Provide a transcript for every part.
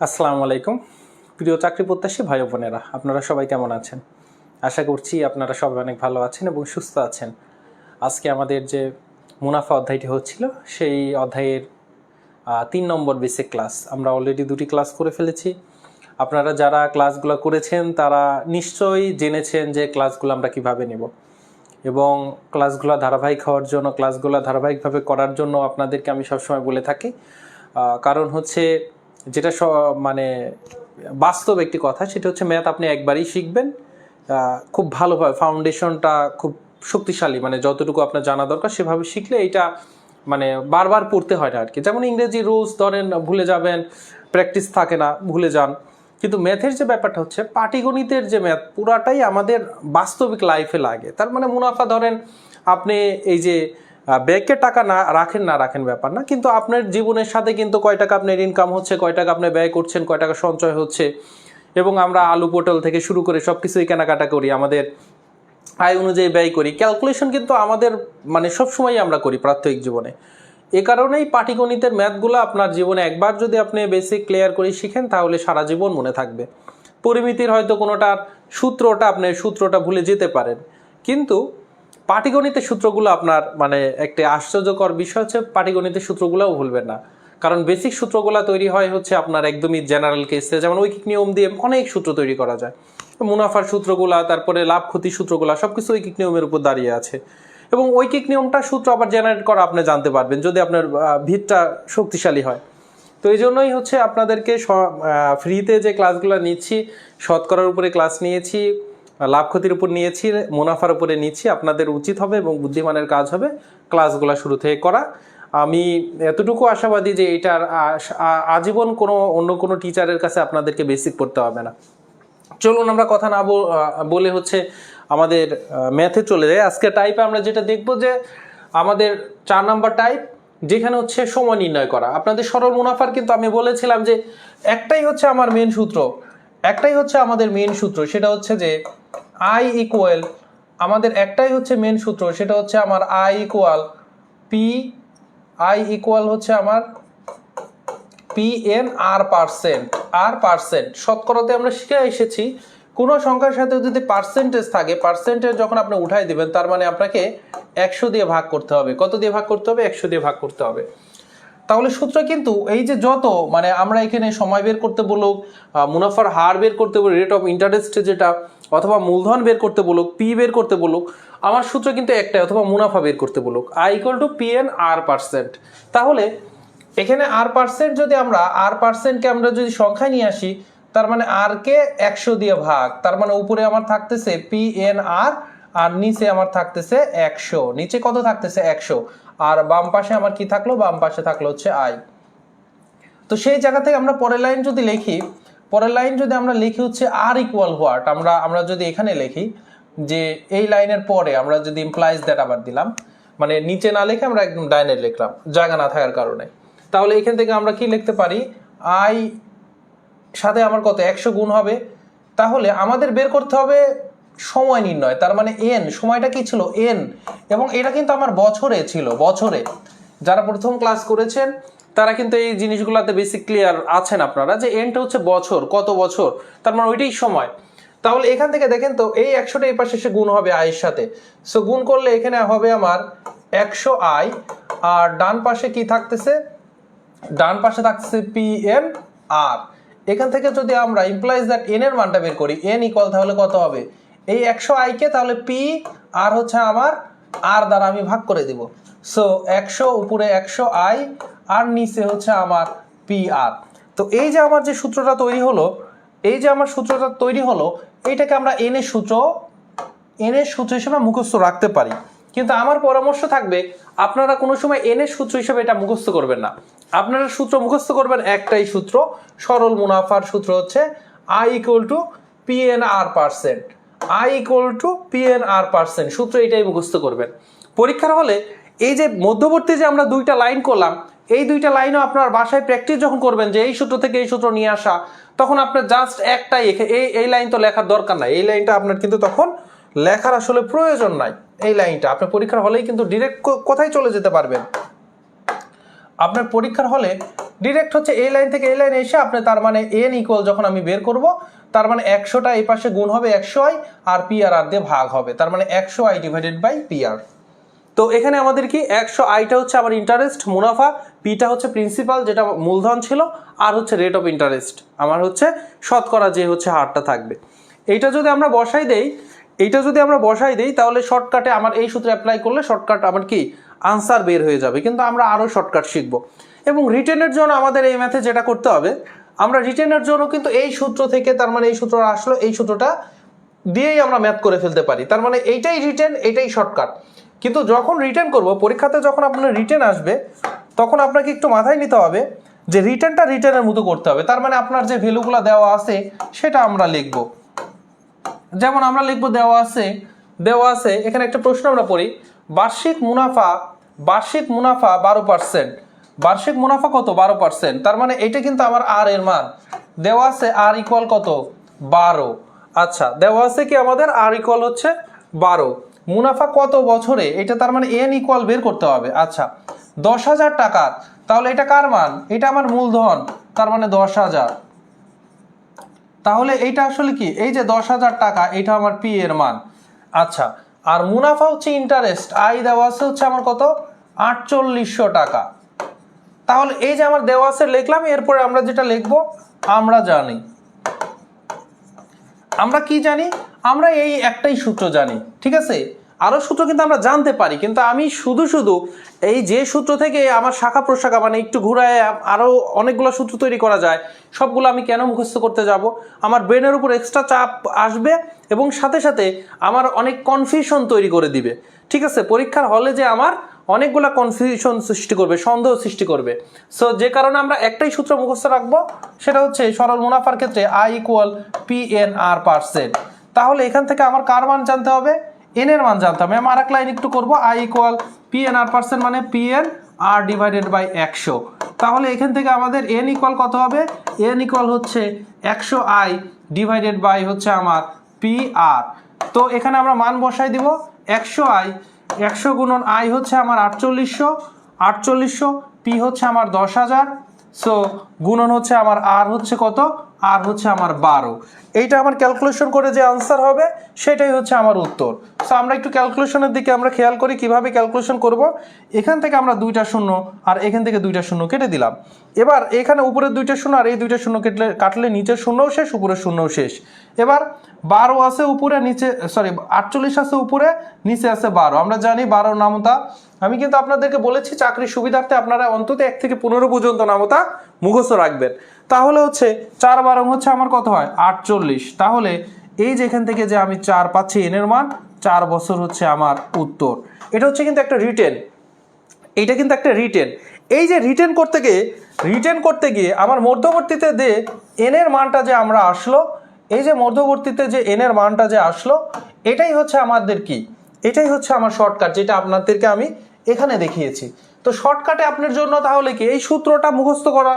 আসসালামু আলাইকুম প্রিয় চাকরি প্রত্যাশী ভাই বোনেরা, আপনারা সবাই কেমন আছেন? আশা করছি আপনারা সবাই অনেক ভালো আছেন এবং সুস্থ আছেন। আজকে আমাদের যে মুনাফা অধ্যায়টি হচ্ছিল সেই অধ্যায়ের 3 নম্বর বেসিক ক্লাস আমরা অলরেডি 2টি ক্লাস করে ফেলেছি। আপনারা যারা ক্লাসগুলো করেছেন তারা নিশ্চয়ই জেনেছেন যে ক্লাসগুলো আমরা কিভাবে নেব এবং ক্লাসগুলো ধারাবাহিক হওয়ার জন্য, ক্লাসগুলো ধারাবাহিকভাবে করার জন্য আপনাদেরকে আমি সবসময় বলে থাকি। কারণ হচ্ছে যেটা মানে বাস্তব একটি কথা, সেটা হচ্ছে ম্যাথ আপনি একবারই শিখবেন খুব ভালোভাবে, ফাউন্ডেশনটা খুব শক্তিশালী, মানে যতটুকু আপনার জানা দরকার সেভাবে শিখলে এইটা মানে বারবার পড়তে হয় না আর কি। যেমন ইংরেজি রুলস ধরেন ভুলে যাবেন, প্র্যাকটিস থাকে না, ভুলে যান। কিন্তু ম্যাথের যে ব্যাপারটা হচ্ছে, পাটিগণিতের যে ম্যাথ পুরাটাই আমাদের বাস্তবিক লাইফে লাগে। তার মানে মুনাফা ধরেন আপনি এই যে ব্যাংকে টাকা না রাখেন ব্যাপার না, কিন্তু আপনার জীবনের সাথে কিন্তু কয় টাকা আপনার ইনকাম হচ্ছে, কয় টাকা আপনি ব্যয় করছেন, কয় টাকা সঞ্চয় হচ্ছে। এবং আমরা আলু পটল থেকে শুরু করে সব কিছুই কেনাকাটা করি, আমাদের আয় অনুযায়ী ব্যয় করি। ক্যালকুলেশন কিন্তু আমাদের মানে সবসময়ই আমরা করি প্রাত্যহিক জীবনে। এ কারণেই পাটিগণিতের ম্যাথগুলো আপনার জীবনে একবার যদি আপনি বেসিক ক্লিয়ার করে শিখেন তাহলে সারা জীবন মনে থাকবে। পরিমিতির হয়তো কোনোটার সূত্রটা ভুলে যেতে পারেন, কিন্তু পাটিগণিতের সূত্রগুলো আপনার মানে একটা আশ্চর্যকর বিষয় হচ্ছে পাটিগণিতের সূত্রগুলোও ভুলবেন না। কারণ বেসিক সূত্রগুলো তৈরি হয় হচ্ছে আপনার একদমই জেনারেল কেসে, যেমন ঐকিক নিয়ম দিয়ে অনেক সূত্র তৈরি করা যায়। মুনাফার সূত্রগুলা, তারপরে লাভ ক্ষতি সূত্রগুলা সবকিছু ঐকিক নিয়মের উপর দাঁড়িয়ে আছে। এবং ঐকিক নিয়মটা সূত্র আবার জেনারেট করা আপনি জানতে পারবেন যদি আপনার ভিতটা শক্তিশালী হয়। তো এই জন্যই হচ্ছে আপনাদেরকে ফ্রিতে যে ক্লাসগুলো নিচ্ছি, শতকরার উপরে ক্লাস নিয়েছি, লাভ ক্ষতির উপর নিয়েছি, মুনাফার উপরে নিচ্ছি। আপনাদের উচিত হবে এবং বুদ্ধিমানের কাজ হবে ক্লাসগুলো শুরু থেকে করা। আমি এতটুকু আশাবাদী যে এইটার আজীবন অন্য কোনো টিচারের কাছে আপনাদেরকে বেসিক পড়তে হবে না। চলুন আমরা কথা না বলে হচ্ছে আমাদের ম্যাথে চলে যাই। আজকে টাইপে আমরা যেটা দেখব যে আমাদের 4 নাম্বার টাইপ, যেখানে হচ্ছে সময় নির্ণয় করা। আপনাদের সরল মুনাফার কিন্তু আমি বলেছিলাম যে একটাই হচ্ছে আমার মেন সূত্র, সেটা হচ্ছে যে আই ইকুয়াল, আমাদের একটাই হচ্ছে মেন সূত্র, সেটা হচ্ছে আমার আই ইকুয়াল হচ্ছে আমার PN R%। শতকরাতে আমরা শিখে এসেছি কোনো সংখ্যার সাথে যদি পার্সেন্টেজ থাকে, পার্সেন্টেজ যখন আপনি উঠাই দিবেন তার মানে আপনাকে 100 দিয়ে ভাগ করতে হবে। কত দিয়ে ভাগ করতে হবে? 100 দিয়ে ভাগ করতে হবে। তাহলে সূত্র কিন্তু এই যে যত মানে আমরা এখানে সময় বের করতে বলুক, মুনাফার হার বের করতে বলুক, রেট অফ ইন্টারেস্ট যেটা, অথবা মূলধন বের করতে বলুক, পি বের করতে বলুক, আমার সূত্র কিন্তু একটাই, অথবা মুনাফা বের করতে বলুক, I = PN R%। তাহলে এখানে R% যদি আমরা R%কে আমরা যদি সংখ্যায় নিয়ে আসি, তার মানে R কে 100 দিয়ে ভাগ, তার মানে উপরে আমার থাকতেছে PNR আর নিচে আমার থাকতেছে 100। নিচে কত থাকতেছে? 100। আর বাম পাশে আমার কি থাকলো? বাম পাশে থাকলো হচ্ছে I। তো সেই জায়গা থেকে আমরা পরের লাইন যদি লিখি হচ্ছে R = হোয়াট, আমরা যদি এখানে লিখি যে এই লাইনের পরে আমরা যদি ইমপ্লাইজ দ্যাট আবার দিলাম, মানে নিচে না লিখে আমরা একদম ডাইনে লিখলাম জায়গা না থাকার কারণে। তাহলে এখান থেকে আমরা কি লিখতে পারি? I সাথে আমার কত? 100 গুণ হবে। তাহলে আমাদের বের করতে হবে সময় নির্ণয়, তার মানে n, সময়টা কি ছিল? n। এবং এটা কিন্তু আমার বছরে ছিল, বছরে। যারা প্রথম ক্লাস করেছেন তারা কিন্তু এই জিনিসগুলোতে বেসিক ক্লিয়ার আছেন আপনারা, যে nটা হচ্ছে বছর, কত বছর, তার মানে ওইটাই সময়। তাহলে এখান থেকে দেখেন তো এই 100টা এই পাশে এসে গুণ হবে I এর সাথে। সো গুণ করলে এখানে হবে আমার 100I, আর ডান পাশে কি থাকতেছে? ডান পাশে থাকতেছে PNR। এখান থেকে যদি আমরা ইমপ্লাইজ দ্যাট n এর মানটা বের করি, n ইকুয়াল তাহলে কত হবে? এই 100I কে তাহলে P আর হচ্ছে আমার R দ্বারা আমি ভাগ করে দিব। সো 100 উপরে 100I আর নিচে হচ্ছে আমার PR। তো এই যে আমার যে সূত্রটা তৈরি হলো, এইটাকে আমরা n এর সূত্র হিসেবে মুখস্থ রাখতে পারি। কিন্তু আমার পরামর্শ থাকবে আপনারা কোনো সময় n এর সূত্র হিসেবে এটা মুখস্থ করবেন না। আপনারা সূত্র মুখস্থ করবেন একটাই সূত্র, সরল মুনাফার সূত্র হচ্ছে I = PNR%। সূত্র এটাই মুখস্থ করবেন। পরীক্ষার হলে এই যে মধ্যবর্তী যে আমরা 2টা লাইন করলাম, এই 2টা লাইনও আপনার বাসায় প্র্যাকটিস যখন করবেন যে এই সূত্র থেকে এই সূত্র নিয়ে আসা, তখন আপনার জাস্ট একটাই এই লাইন তো লেখার দরকার নাই, এই লাইনটা আপনার কিন্তু তখন লেখার আসলে প্রয়োজন নাই। এই লাইনটা আপনার পরীক্ষার হলেই কিন্তু ডিরেক্ট কোথায় চলে যেতে পারবেন? আপনার পরীক্ষার হলে ডিরেক্ট হচ্ছে এই লাইন থেকে এই লাইনে এসে আপনি তার মানে এন ইকুয়াল যখন আমি বের করব, তার মানে 100টা এই পাশে গুণ হবে 100i আর পি আর দিয়ে ভাগ হবে, তার মানে 100i divided by P R. তো এখানে আমাদের কি 100iটা হচ্ছে আমার ইন্টারেস্ট মুনাফা, পিটা হচ্ছে প্রিন্সিপাল যেটা মূলধন ছিল, আর হচ্ছে রেট অফ ইন্টারেস্ট আমার হচ্ছে শতকরা যে হচ্ছে হারটা থাকবে। এইটা যদি আমরা বসাই দেই তাহলে শর্টকাটে আমার এই সূত্রে অ্যাপ্লাই করলে শর্টকাট আমার কি আনসার বের হয়ে যাবে। কিন্তু আমরা আরও শর্টকাট শিখবো। এবং রিটেনের জন্য আমাদের এই ম্যাথে যেটা করতে হবে, আমরা রিটেনের জন্য কিন্তু এই সূত্র থেকে, তার মানে এই সূত্রটা আসলো, এই সূত্রটা দিয়েই আমরা ম্যাথ করে ফেলতে পারি। তার মানে এইটাই রিটেন, এইটাই শর্টকাট। কিন্তু যখন রিটেন করব, পরীক্ষাতে যখন আপনার রিটেন আসবে, তখন আপনাকে একটু মাথায় নিতে হবে যে রিটেনটা রিটেনের মতো করতে হবে। তার মানে আপনার যে ভ্যালুগুলো দেওয়া আছে সেটা আমরা লিখব। যেমন আমরা লিখব দেওয়া আছে এখানে একটা প্রশ্ন আমরা পড়ি, বার্ষিক মুনাফা 12%। বার্ষিক মুনাফা কত? 12%। তার মানে এটা কিন্তু আমার আর এর মান দেওয়া আছে, আর ইকুয়াল কত? 12। আচ্ছা, দেওয়া আছে কি আমাদের আর ইকুয়াল হচ্ছে 12। মুনাফা কত বছরে? এটা তার মানে এন ইকুয়াল বের করতে হবে। আচ্ছা, 10,000 টাকা। তাহলে এটা কার মান? এটা আমার মূলধন, তার মানে 10,000। তাহলে এইটা আসলে কি? এই যে 10,000 টাকা, এটা আমার পি এর মান। আচ্ছা, আর মুনাফা হচ্ছে ইন্টারেস্ট, আই দেওয়া আছে হচ্ছে আমার কত? 4800 টাকা। তাহলে এই যে আমার দেওয়া আছে লিখলাম, এরপরে আমরা যেটা লিখবো, আমরা কি জানি? আমরা এই একটাই সূত্র জানি, ঠিক আছে? আরো সূত্র কিন্তু আমরা জানতে পারি, কিন্তু আমি শুধু এই যে সূত্র থেকে আমার শাখা প্রশাখা মানে একটু ঘুরায় আরো অনেকগুলো সূত্র তৈরি করা যায়, সবগুলো আমি কেন মুখস্থ করতে যাব? আমার ব্রেনের উপর এক্সট্রা চাপ আসবে এবং সাথে সাথে আমার অনেক কনফিউশন তৈরি করে দিবে, ঠিক আছে? পরীক্ষার হলে যে আমার অনেকগুলো কনফিউশন সৃষ্টি করবে, সন্দেহ সৃষ্টি করবে। সো যে কারণে আমরা একটাই সূত্র মুখস্থ রাখবো, সেটা হচ্ছে সরল মুনাফার ক্ষেত্রে I equal P N R %। তাহলে এখান থেকে আমার কার মান জানতে হবে? এন এর মান জানতে হবে। আমি আর এক লাইন একটু করবো, I equal P N R %, মানে P N R divided by 100। তাহলে এখান থেকে আমাদের এন ইকুয়াল কত হবে? এন ইকুয়াল হচ্ছে 100i ডিভাইডেড বাই হচ্ছে আমার পি আর। তো এখানে আমরা মান বসাই দিব, 100i, 100 গুণন আই হচ্ছে আমার 4800, পি হচ্ছে আমার 10,000, সো গুণন হচ্ছে আমার আর হচ্ছে কত? আর হচ্ছে আমার 12। এইটা আমার ক্যালকুলেশন করে যে আনসার হবে সেটাই হচ্ছে আমার উত্তর। সো আমরা একটু ক্যালকুলেশনের দিকে আমরা খেয়াল করি কিভাবে ক্যালকুলেশন করব। এখান থেকে আমরা 2টা শূন্য আর এখান থেকে 2টা শূন্য কেটে দিলাম। এবার এখানে উপরে 2টা শূন্য আর এই 2টা শূন্য কাটলে নিচের শূন্যও শেষ, উপরের শূন্যও শেষ। এবার 12 আছে উপরে, নিচে 48 আছে উপরে, নিচে আছে 12। আমরা জানি 12 নামতা। আমি কিন্তু আপনাদেরকে বলেছি চাকরির সুবিধার্থে আপনারা অন্তত 1 থেকে 15 পর্যন্ত নামতা মুখস্থ রাখবেন। তাহলে হচ্ছে 4 12 হচ্ছে আমার কত হয়? 48। তাহলে এই যে এখান থেকে যে আমি 4 পাচ্ছি এন এর মান, 4 বছর হচ্ছে আমার উত্তর। এটা হচ্ছে কিন্তু একটা রিটেন, এইটা কিন্তু একটা রিটেন। এই যে রিটেন করতে গিয়ে আমার মধ্যবর্তীতে যে এন এর মানটা যে আমরা আসলো, এই যে মধ্যবর্তীতে যে এন এর মানটা যে আসলো, এটাই হচ্ছে আমাদের কি? এটাই হচ্ছে আমার শর্টকাট, যেটা আপনাদেরকে আমি এখানে দেখিয়েছি। তো শর্টকাটে আপনার জন্য তাহলে কি এই সূত্রটা মুখস্থ করা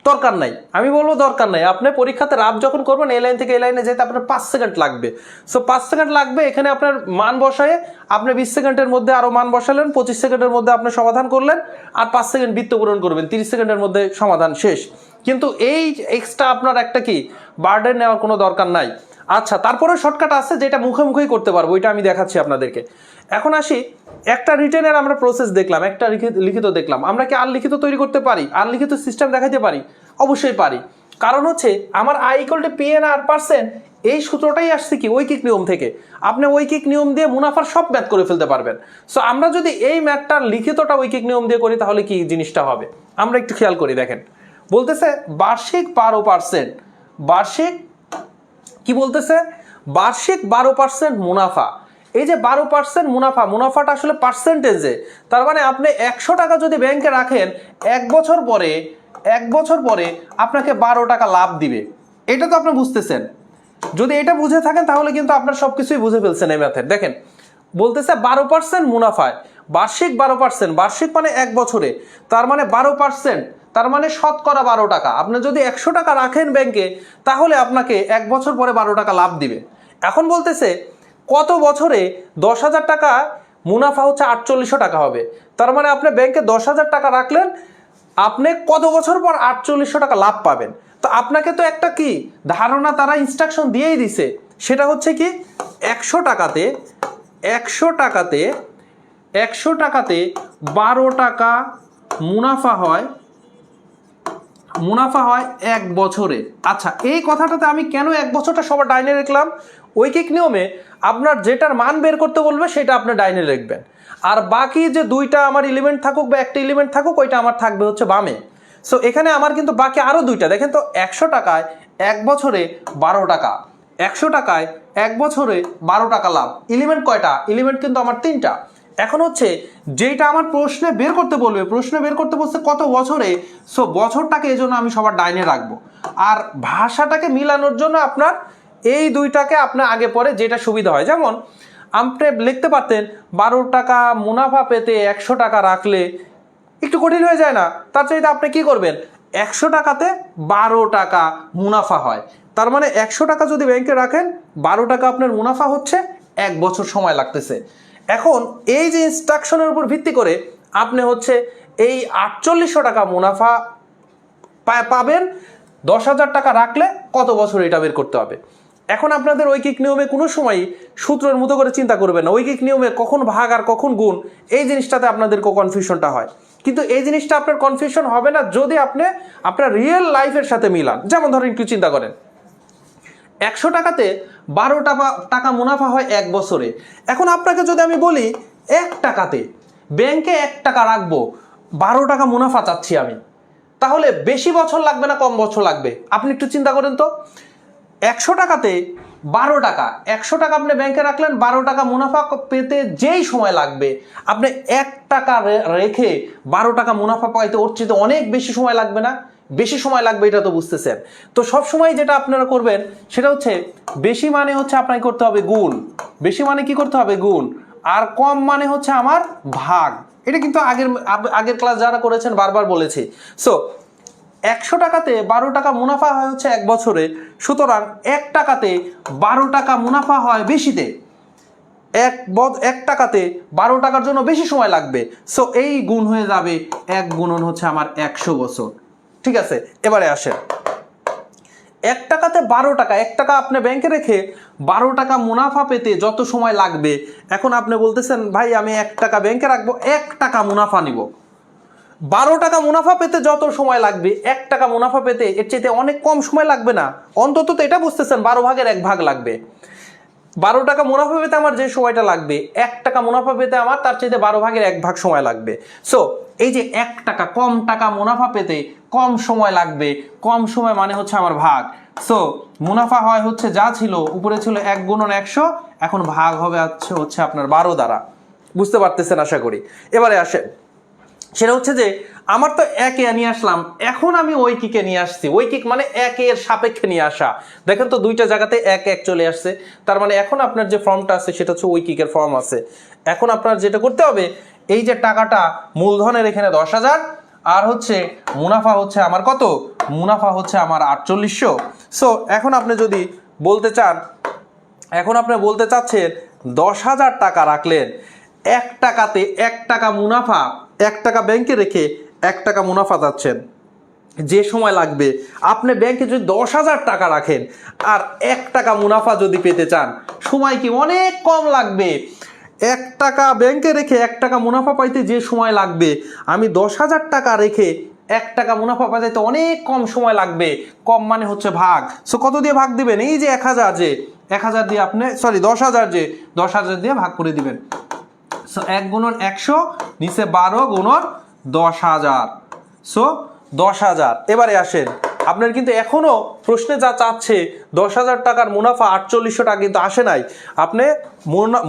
দরকার নাই? আমি বলবো দরকার নাই। আপনি পরীক্ষাতে রাব যখন করবেন, এই লাইন থেকে এই লাইনে যেতে আপনার 5 সেকেন্ড লাগবে। সো 5 সেকেন্ড লাগবে। এখানে আপনার মান বসায়ে আপনি 20 সেকেন্ডের মধ্যে আরো মান বসালেন, 25 সেকেন্ডের মধ্যে আপনি সমাধান করলেন, আর 5 সেকেন্ড বৃত্ত পূরণ করবেন, 30 সেকেন্ডের মধ্যে সমাধান শেষ। কিন্তু এই এক্সট্রা আপনার একটা কি বার্ডেন নেওয়ার কোনো দরকার নাই। আচ্ছা, তারপরে শর্টকাট আছে যেটা মুখেই করতে পারবো, ওইটা আমি দেখাচ্ছি আপনাদেরকে। এখন আসি, একটা রিটেনের আমরা প্রসেস দেখলাম, একটা লিখিত দেখলাম। আমরা কি আর লিখিত তৈরি করতে পারি? আর লিখিত সিস্টেম দেখাইতে পারি? অবশ্যই পারি। কারণ হচ্ছে আমার I equal to P N R %, এই সূত্রটাই আসছে কি ঐকিক নিয়ম থেকে। আপনি ঐকিক নিয়ম দিয়ে মুনাফার সব ম্যাথ করে ফেলতে পারবেন। সো আমরা যদি এই ম্যাথটার লিখিতটা ঐকিক নিয়ম দিয়ে করি তাহলে কি জিনিসটা হবে আমরা একটু খেয়াল করি। দেখেন, বলতেছে বার্ষিক 12%, বার্ষিক কি বলতেছে? বার্ষিক 12% মুনাফা। এই যে 12% মুনাফাটা আসলে পার্সেন্টেজে। তার মানে আপনি 100 টাকা যদি ব্যাংকে রাখেন, 1 বছর পরে আপনাকে 12 টাকা লাভ দিবে। এটা তো আপনি বুঝতেছেন। যদি এটা বুঝে থাকেন তাহলে কিন্তু আপনার সবকিছুই বুঝে ফেলছেন এই ম্যাথের। দেখেন, বলতেছে 12% মুনাফায় বার্ষিক 12%, বার্ষিক মানে 1 বছরে, তার মানে 12%, তার মানে শতকরা 12 টাকা। আপনি যদি 100 টাকা রাখেন ব্যাংকে, তাহলে আপনাকে 1 বছর পরে 12 টাকা লাভ দিবে। এখন বলতেছে কত বছরে 10,000 টাকা মুনাফা হচ্ছে 4800 টাকা হবে। তার মানে আপনি ব্যাংকে 10,000 টাকা রাখলেন, আপনি কত বছর পর 4800 টাকা লাভ পাবেন। তো আপনাকে তো একটা কি ধারণা তারা ইনস্ট্রাকশন দিয়েই দিছে, সেটা হচ্ছে কি 100 টাকাতে 12 টাকা মুনাফা হয় 1 বছরে। আচ্ছা, এই কথাটাতে আমি কেন 1 বছরটা সবার ডাইনে রাখলাম? ঐকিক নিয়মে আপনার যেটার মান বের করতে বলবে সেটা আপনি ডাইনে রাখবেন, আর বাকি যে দুইটা আমার এলিমেন্ট থাকুক বা একটা এলিমেন্ট থাকুক ওইটা আমার থাকবে হচ্ছে বামে। সো এখানে আমার কিন্তু বাকি আরও দুইটা, দেখেন তো 100 টাকায় 1 বছরে 12 টাকা, 100 টাকায় 1 বছরে 12 টাকা লাভ। এলিমেন্ট কয়টা? এলিমেন্ট কিন্তু আমার 3টা। এখন হচ্ছে যেটা আমার প্রশ্নে বের করতে বলবে, প্রশ্নে বের করতে বলছে কত বছরে, সো বছরটাকে এই জন্য আমি সবার ডাইনে রাখবো। আর ভাষাটাকে মিলানোর জন্য আপনার এই দুইটাকে আপনার আগে পরে যেটা সুবিধা হয়, যেমন আপনি লিখতে পারতেন 12 টাকা মুনাফা পেতে 100 টাকা রাখলে, একটু কঠিন হয়ে যায় না? তার চাইতে আপনি কি করবেন, 100 টাকাতে 12 টাকা মুনাফা হয়, তার মানে 100 টাকা যদি ব্যাংকে রাখেন 12 টাকা আপনার মুনাফা হচ্ছে, 1 বছর সময় লাগতেছে। এখন এই যে ইনস্ট্রাকশনের উপর ভিত্তি করে আপনি হচ্ছে এই 4800 টাকা মুনাফা পাবেন, 10,000 টাকা রাখলে কত বছর এটা বের করতে হবে। এখন আপনাদের ঐকিক নিয়মে কোনো সময় সূত্রের মতো করে চিন্তা করবেন না, ঐকিক নিয়মে কখন ভাগ আর কখন গুণ, এই জিনিসটাতে আপনাদেরকে কনফিউশনটা হয়। কিন্তু এই জিনিসটা আপনার কনফিউশন হবে না যদি আপনি আপনার রিয়েল লাইফের সাথে মিলান। যেমন ধরেন একটু চিন্তা করেন, 100 টাকাতে 12 টাকা মুনাফা হয় 1 বছরে। এখন আপনাকে যদি আমি বলি 1 টাকাতে ব্যাংকে 1 টাকা রাখবো, 12 টাকা মুনাফা চাচ্ছি আমি, তাহলে বেশি বছর লাগবে না কম বছর লাগবে? আপনি একটু চিন্তা করেন তো। 100 টাকাতে 12 টাকা, 100 টাকা আপনি ব্যাংকে রাখলেন, 12 টাকা মুনাফা পেতে যেই সময় লাগবে, আপনি 1 টাকা রেখে 12 টাকা মুনাফা পাইতে ওর চেয়ে অনেক বেশি সময় লাগবে না? বেশি সময় লাগবে, এটা তো বুঝতেছেন। তো সব সময় যেটা আপনারা করবেন সেটা হচ্ছে বেশি মানে হচ্ছে আপনাকে করতে হবে গুণ, বেশি মানে কি করতে হবে গুণ, আর কম মানে হচ্ছে আমার ভাগ। এটা কিন্তু আগের ক্লাস যারা করেছেন বারবার বলেছি। সো 100 টাকাতে 12 টাকা মুনাফা হয় হচ্ছে 1 বছরে, সুতরাং 1 টাকাতে 12 টাকা মুনাফা হয় বেশিতে, 1 টাকাতে 12 টাকার জন্য বেশি সময় লাগবে। সো এই গুণ হয়ে যাবে 1 গুণন হচ্ছে আমার 100 বছর। ঠিক আছে, এবারে আসেন 1 টাকাতে 12 টাকা, 1 টাকা আপনি ব্যাংকে রেখে 12 টাকা মুনাফা পেতে যত সময় লাগবে। এখন আপনি বলতেছেন ভাই আমি 1 টাকা ব্যাংকে রাখবো, 1 টাকা মুনাফা নিব, 12 টাকা মুনাফা পেতে যত সময় লাগবে 1 টাকা মুনাফা পেতে এর চাইতে অনেক কম সময় লাগবে না? অন্তত তো এটা বুঝতেছেন 12 ভাগের 1 ভাগ লাগবে। 12 টাকা মুনাফা পেতে আমার যে সময়টা লাগবে, 1 টাকা মুনাফা পেতে আমার তার চাইতে 12 ভাগের 1 ভাগ সময় লাগবে। সো এই যে 1 টাকা কম টাকা মুনাফা পেতে কম সময় লাগবে, কম সময় মানে হচ্ছে আমার ভাগ। সো মুনাফা হয় হচ্ছে যা ছিল উপরে ছিল 1 গুণন 100, এখন ভাগ হবে হচ্ছে আপনার 12 দ্বারা। বুঝতে পারতেছেন আশা করি। এবারে আসেন, সেটা হচ্ছে যে আমার তো 1 এ নিয়ে আসলাম, এখন আমি ঐকিকে নিয়ে আসছি। ঐকিক মানে 1 এর সাপেক্ষে নিয়ে আসা। দেখেন তো দুইটা জায়গাতে 1 1 চলে আসছে, তার মানে এখন আপনার যে ফর্মটা আছে সেটা হচ্ছে ঐকিকের ফর্ম আছে। এখন আপনার যেটা করতে হবে, এই যে টাকাটা মূলধনের এখানে 10,000, আর হচ্ছে মুনাফা হচ্ছে আমার কত, মুনাফা হচ্ছে আমার 4800। সো এখন আপনি যদি বলতে চান, এখন আপনি বলতে চাচ্ছেন 10,000 টাকা রাখলেন, 1 টাকাতে 1 টাকা মুনাফা, 1 টাকা ব্যাংকে রেখে 1 টাকা মুনাফা যাচ্ছেন, যে সময় লাগবে আপনি ব্যাংকে যদি 10,000 টাকা রাখেন আর 1 টাকা মুনাফা যদি পেতে চান, সময় কি অনেক কম লাগবে। 1 টাকা ব্যাংকে রেখে 1 টাকা মুনাফা পাইতে যে সময় লাগবে, আমি 10,000 টাকা রেখে 1 টাকা মুনাফা পাইতে অনেক কম সময় লাগবে। কম মানে হচ্ছে ভাগ। সো কত দিয়ে ভাগ দিবেন? এই যে 1000, যে 1000 দিয়ে আপনি 10,000, যে 10,000 দিয়ে ভাগ করে দিবেন। সো 1 গুণন 100 নিচে 12 গুণন 10,000, সো 10,000। এবারে আসেন, আপনার কিন্তু এখনো প্রশ্নে যা চাচ্ছে 10,000 টাকার মুনাফা 4800 টাকা কিন্তু আসে নাই। আপনি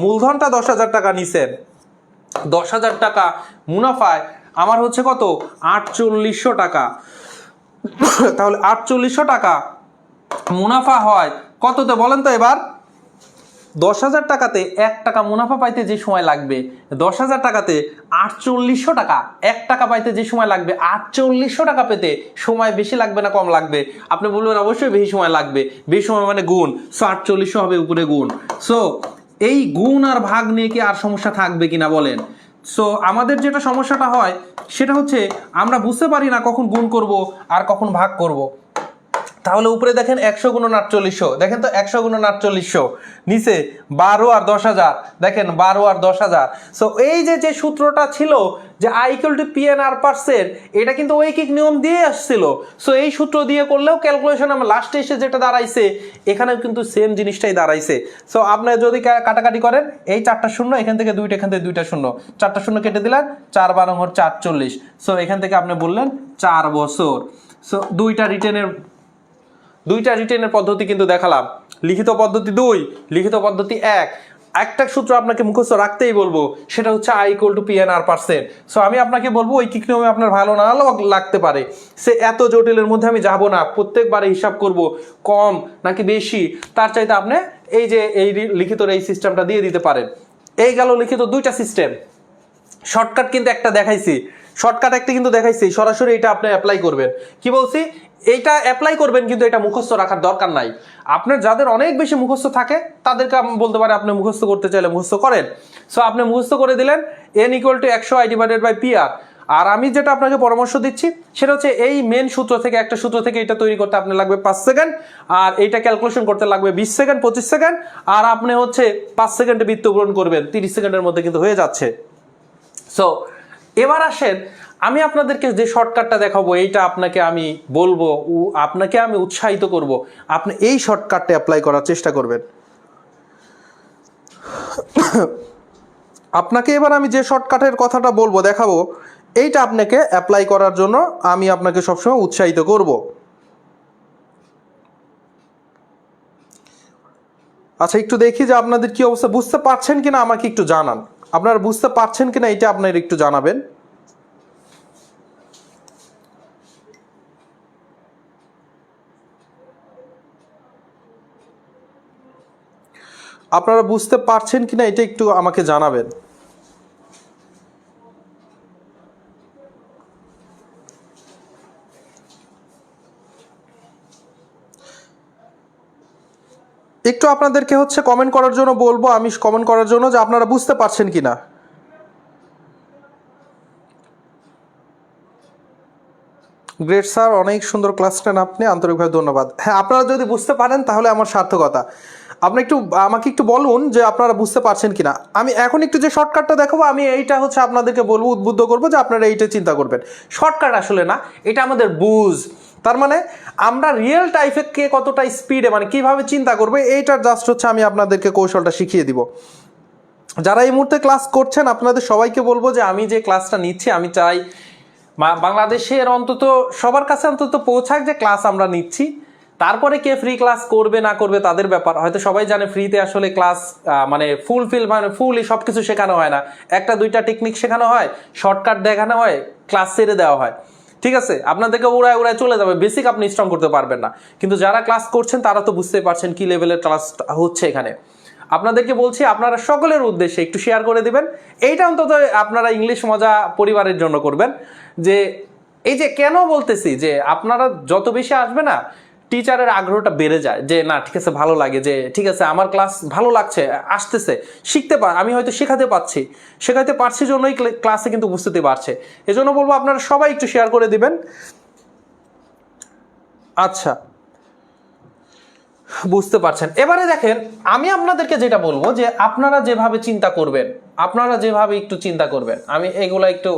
মূলধনটা 10,000 টাকা নিছেন, 10,000 টাকা মুনাফায় আমার হচ্ছে কত, 4800 টাকা। তাহলে 4800 টাকা মুনাফা হয় কততে বলেন তো এবার? 10,000 টাকাতে 1 টাকা মুনাফা পাইতে যে সময় লাগবে, 10,000 টাকাতে 4800 টাকা, 1 টাকা পাইতে যে সময় লাগবে, 4800 টাকা পেতে সময় বেশি লাগবে না কম লাগবে? আপনি বলবেন অবশ্যই বেশি সময় লাগবে। বেশি সময় মানে গুণ, সো 4800 হবে উপরে গুণ। সো এই গুণ আর ভাগ নিয়ে কি আর সমস্যা থাকবে কিনা বলেন? সো আমাদের যেটা সমস্যাটা হয় সেটা হচ্ছে আমরা বুঝতে পারি না কখন গুণ করব আর কখন ভাগ করব। তাহলে উপরে দেখেন 100 গুণন 4800, দেখেন তো 100 গুণন 4800, নিচে 12 আর 10,000, দেখেন 12 আর 10,000। সো এই যে সূত্রটা ছিল যে I = PN/R, এটা কিন্তু ঐকিক নিয়ম দিয়ে আসছিল। সো এই সূত্র দিয়ে করলেও ক্যালকুলেশন আমার লাস্টে এসে যেটা দাঁড়াইছে এখানেও কিন্তু সেম জিনিসটাই দাঁড়াইছে। সো আপনি যদি কাটাকাটি করেন, এই 4টা শূন্য, এখান থেকে 2টা, এখান থেকে 2টা শূন্য, 4টা শূন্য কেটে দিলেন, 4 12 440। সো এখান থেকে আপনি বললেন 4 বছর। সো দুইটা রিটেনের পদ্ধতি কিন্তু দেখালাম। লিখিত পদ্ধতি 2, লিখিত পদ্ধতি 1। একটা সূত্র আপনাকে মুখস্থ রাখতেই বলবো, সেটা হচ্ছে I = PN/R। সো আমি আপনাকে বলবো ঐকিক নিয়মে আপনার ভালো না লাগতে পারে, সে এত জটিলের মধ্যে আমি যাব না, প্রত্যেকবারে হিসাব করব কম নাকি বেশি, তার চাইতে আপনি এই লিখিত এই সিস্টেমটা দিয়ে দিতে পারেন। এই গেল লিখিত 2টা সিস্টেম। শর্টকাট কিন্তু একটা দেখাইছি, সরাসরি এটা আপনি অ্যাপ্লাই করবেন। কি বলছি, এইটা অ্যাপ্লাই করবেন, কিন্তু এটা মুখস্থ রাখার দরকার নাই। আপনার যাদের অনেক বেশি মুখস্থ থাকে তাদেরকে আমি বলতে পারি আপনি মুখস্থ করতে চাইলে মুখস্থ করেন। সো আপনি মুখস্থ করে দিলেন n = 100i/PR। আর আমি যেটা আপনাকে পরামর্শ দিচ্ছি সেটা হচ্ছে এই মেন সূত্র থেকে, একটা সূত্র থেকে এটা তৈরি করতে আপনার লাগবে 5 সেকেন্ড, আর এইটা ক্যালকুলেশন করতে লাগবে 20 সেকেন্ড 25 সেকেন্ড, আর আপনি 5 সেকেন্ডে বৃত্ত পূরণ করবেন, 30 সেকেন্ডের মধ্যে কিন্তু হয়ে যাচ্ছে। সো এবার আসেন, আমি আপনাদেরকে যে শর্টকাটটা দেখাবো এইটা আপনাকে আমি বলবো, আপনাকে আমি উৎসাহিত করব আপনি এই শর্টকাটটা অ্যাপ্লাই করার চেষ্টা করবেন। আপনাকে এবার আমি যে শর্টকাটের কথাটা বলবো, দেখাবো, এইটা আপনাকে অ্যাপ্লাই করার জন্য আমি আপনাকে সবসময় উৎসাহিত করব। আচ্ছা, একটু দেখি যে আপনাদের কি অবস্থা, বুঝতে পারছেন কিনা আমাকে একটু জানান। আপনারা বুঝতে পারছেন কিনা এটা আপনারা একটু জানাবেন। আপনারা বুঝতে পারছেন কিনা এটা একটু আমাকে জানাবেন। একটু আপনাদেরকে কমেন্ট করার জন্য বলবো, আমি কমেন্ট করার জন্য, যে আপনারা বুঝতে পারছেন কিনা। গ্রেট স্যার, অনেক সুন্দর ক্লাস নেন আপনি, আন্তরিকভাবে ধন্যবাদ। হ্যাঁ, আপনারা যদি বুঝতে পারেন তাহলে আমার সার্থকতা। আপনি একটু আমাকে একটু বলুন যে আপনারা বুঝতে পারছেন কিনা। আমি এখন একটু যে শর্টকাটটা দেখাবো, আমি এইটা আপনাদেরকে বলবো, উদ্বুদ্ধ করবো যে আপনারা এইটা চিন্তা করবেন। শর্টকাট আসলে না, এটা আমাদের বুঝ। তার মানে আমরা রিয়েল টাইফে কতটা স্পিডে, মানে কিভাবে চিন্তা করবে, এইটার জাস্ট আমি আপনাদেরকে কৌশলটা শিখিয়ে দিব। যারা এই মুহূর্তে ক্লাস করছেন আপনাদের সবাইকে বলবো যে আমি যে ক্লাসটা নিচ্ছি, আমি চাই বাংলাদেশের অন্তত সবার কাছে অন্তত পৌঁছাক যে ক্লাস আমরা নিচ্ছি। তারপরে কে ফ্রি ক্লাস করবে না করবে তাদের ব্যাপার। হয়তো সবাই জানে ফ্রিতে আসলে ক্লাস মানে ফুললি সব কিছু শেখানো হয় না, 1-2টা টেকনিক শেখানো হয়, শর্টকাট দেখানো হয়, ক্লাস ছেড়ে দেওয়া হয়। ঠিক আছে, আপনাদেরকে উড়ায় চলে যাবে, বেসিক আপনি স্ট্রং করতে পারবেন না। কিন্তু যারা ক্লাস করছেন তারা তো বুঝতেই পারছেন কি লেভেলের ক্লাস হচ্ছে এখানে। আপনাদেরকে বলছি আপনারা সকলের উদ্দেশ্যে একটু শেয়ার করে দিবেন। এইটা অন্তত আপনারা ইংলিশ মজা পরিবারের জন্য করবেন। যে এই যে কেন বলতেছি যে আপনারা যত বেশি আসবে না, টিচারের আগ্রহটা বেড়ে যায়, যে না ঠিক আছে, ভালো লাগে, যে ঠিক আছে আমার ক্লাস ভালো লাগছে, আসতেছে, আমি হয়তো শেখাতে পারছি জন্যই ক্লাসে কিন্তু বুঝতে পারছে। এজন্য বলবো আপনারা সবাই একটু শেয়ার করে দিবেন। আচ্ছা, বুঝতে পারছেন। এবারে দেখেন, আমি আপনাদেরকে যেটা বলবো যে আপনারা যেভাবে চিন্তা করবেন, একটু চিন্তা করবেন। আমি এগুলা একটু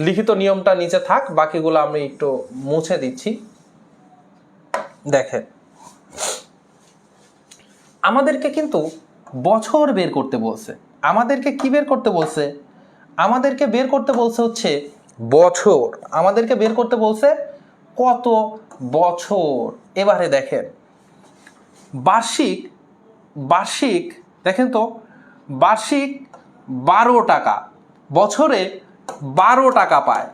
লিখিত নিয়মটা নিচে থাক, বাকিগুলো আমি একটু মুছে দিচ্ছি। দেখেন, আমাদেরকে কিন্তু বছর বের করতে বলছে। আমাদেরকে কি বের করতে বলছে? আমাদেরকে বের করতে বলছে বছর। আমাদেরকে বের করতে বলছে কত বছর। এবারে দেখেন, বার্ষিক দেখেন তো, বার্ষিক 12 টাকা, বছরে 12 টাকা পায়।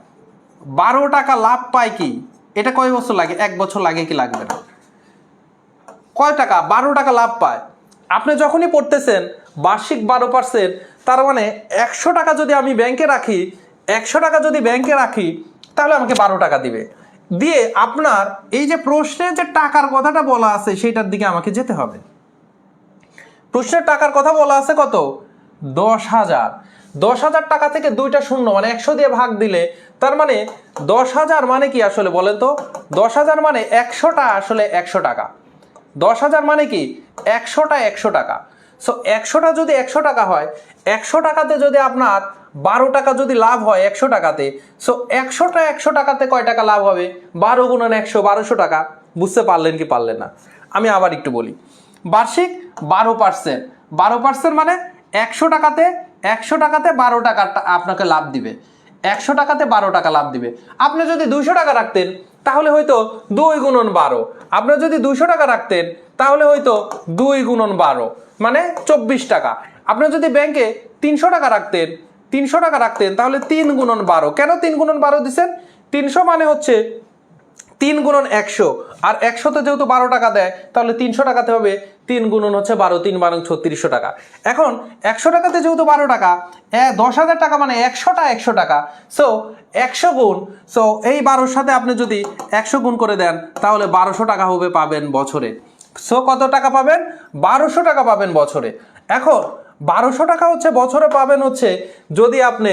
12 টাকা লাভ পায় কি? এটা কয় বছর লাগে? 1 বছর লাগে কি লাগবে না? কয় টাকা? 12 টাকা লাভ পায়। আপনি যখনই পড়তেছেন বার্ষিক 12%, তার মানে 100 টাকা যদি আমি ব্যাংকে রাখি, তাহলে আমাকে 12 টাকা দিবে। দিয়ে আপনার এই যে প্রশ্নে যে টাকার কথাটা বলা আছে সেটার দিকে আমাকে যেতে হবে। প্রশ্নের টাকার কথা বলা আছে কত? 10,000। 10,000 টাকা থেকে দুইটা শূন্য মানে 100 দিয়ে ভাগ দিলে তার মানে 10,000 মানে কি আসলে বলেন তো? 10,000 মানে 100টা আসলে 100 টাকা। 10,000 মানে কি 100টা 100 টাকা। সো 100টা যদি 100 টাকা হয়, 100 টাকাতে যদি আপনার 12 টাকা যদি লাভ হয় 100 টাকাতে, সো 100টা 100 টাকাতে কয় টাকা লাভ হবে? 12 গুণন 100, 1200 টাকা। বুঝতে পারলেন কি পারলেন না? আমি আবার একটু বলি। বার্ষিক 12%, 12% মানে 100 টাকাতে 12 টাকা আপনাকে লাভ দিবে। 100 টাকাতে 12 টাকা লাভ দিবে। আপনি যদি 200 টাকা রাখতেন তাহলে হয়তো 2 গুণন 12। আপনি যদি 200 টাকা রাখতেন তাহলে হয়তো 2 গুণন 12 মানে 24 টাকা। আপনি যদি ব্যাংকে 300 টাকা রাখতেন, 300 টাকা রাখতেন তাহলে 3 গুণন 12। কেন 3 গুণন 12 দিচ্ছেন? 300 মানে হচ্ছে 3 গুণন 100, আর 100তে যেহেতু 12 টাকা দেয় তাহলে 300 টাকাতে হবে 3 গুণন হচ্ছে 12, 3 12 3600 টাকা। এখন 100 টাকাতে যেহেতু 12 টাকা, 10,000 টাকা মানে 100টা 100 টাকা। সো 100 গুণ, সো এই 12-র সাথে আপনি যদি 100 গুণ করে দেন তাহলে 1200 টাকা হবে পাবেন বছরে। সো কত টাকা পাবেন? 1200 টাকা পাবেন বছরে। এখন 1200 টাকা হচ্ছে বছরে পাবেন হচ্ছে যদি আপনি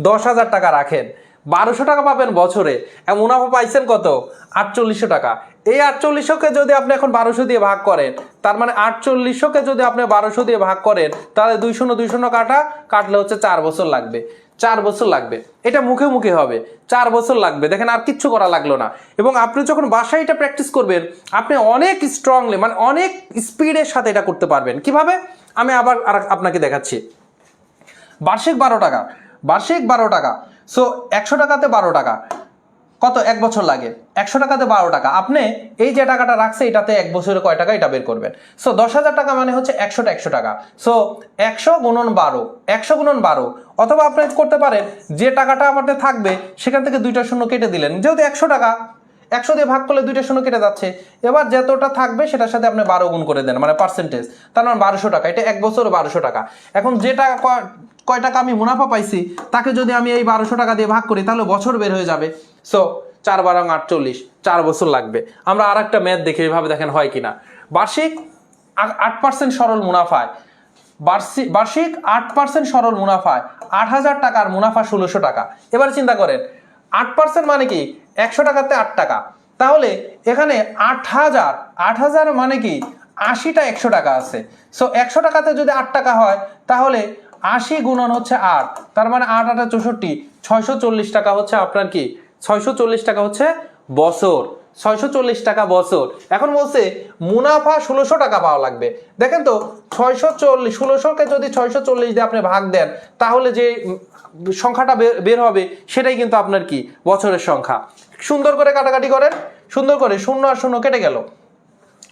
10,000 টাকা রাখেন, 1200 টাকা পাবেন বছরে। মুনাফা পাইছেন কত? 4800 টাকা। এই 4800কে যদি আপনি এখন 1200 দিয়ে ভাগ করেন, তার মানে 4800কে যদি আপনি 1200 দিয়ে ভাগ করেন তাহলে 200 কাটলে হচ্ছে 4 বছর লাগবে। 4 বছর লাগবে। এটা মুখে মুখে হবে, 4 বছর লাগবে। দেখেন আর কিচ্ছু করা লাগলো না। এবং আপনি যখন বাসায় এটা প্র্যাকটিস করবেন আপনি অনেক স্ট্রংলি মানে অনেক স্পিডের সাথে এটা করতে পারবেন। কিভাবে? আমি আবার আপনাকে দেখাচ্ছি। বার্ষিক 12 টাকা, বার্ষিক 12 টাকা। সো 100 টাকাতে 12 টাকা কত? 1 বছর লাগে। 100 টাকাতে 12 টাকা। আপনি এই যে টাকাটা রাখছে এটাতে 1 বছরে কয় টাকা এটা বের করবেন। সো 10,000 টাকা মানে হচ্ছে 100টা 100 টাকা। সো 100 গুণন 12, 100 গুণন 12। অথবা আপনি করতে পারেন যে টাকাটা আমাদের থাকবে সেখান থেকে দুইটা শূন্য কেটে দিলেন। যেহেতু 100 টাকা, 100 দিয়ে ভাগ করলে দুইটা শূন্য কেটে যাচ্ছে। এবার যতটা থাকবে সেটার সাথে আপনি 12 গুণ করে দেন মানে পার্সেন্টেজ। তার মানে 1200 টাকা। এটা 1 বছরে 1200 টাকা। এখন যেটা কয় টাকা আমি মুনাফা পাইছি তাকে যদি আমি এই 1200 টাকা দিয়ে ভাগ করি তাহলে বছর বের হয়ে যাবে। সো 4 12 48, 4 বছর লাগবে। আমরা আর একটা ম্যাথ দেখি এভাবে দেখেন হয় কিনা। বার্ষিক 8% সরল মুনাফায়, বার্ষিক 8% সরল মুনাফায় 8,000 টাকার মুনাফা 1600 টাকা। এবার চিন্তা করেন 8% মানে কি 100 টাকাতে 8 টাকা। তাহলে এখানে 8,000 মানে কি 80টা 100 টাকা আছে। সো 100 টাকাতে যদি 8 টাকা হয় তাহলে 80 গুণন হচ্ছে 8, তার মানে 8 8 64, 640 টাকা হচ্ছে আপনার কি 640 টাকা হচ্ছে বছর। 640 টাকা বছর। এখন বলছে মুনাফা 1600 টাকা পাওয়া লাগবে। দেখেন তো 640, 1600কে যদি 640 দিয়ে আপনি ভাগ দেন তাহলে যে সংখ্যাটা বের হবে সেটাই কিন্তু আপনার কি বছরের সংখ্যা। সুন্দর করে কাটাকাটি করেন, সুন্দর করে 0 আর 0 কেটে গেল।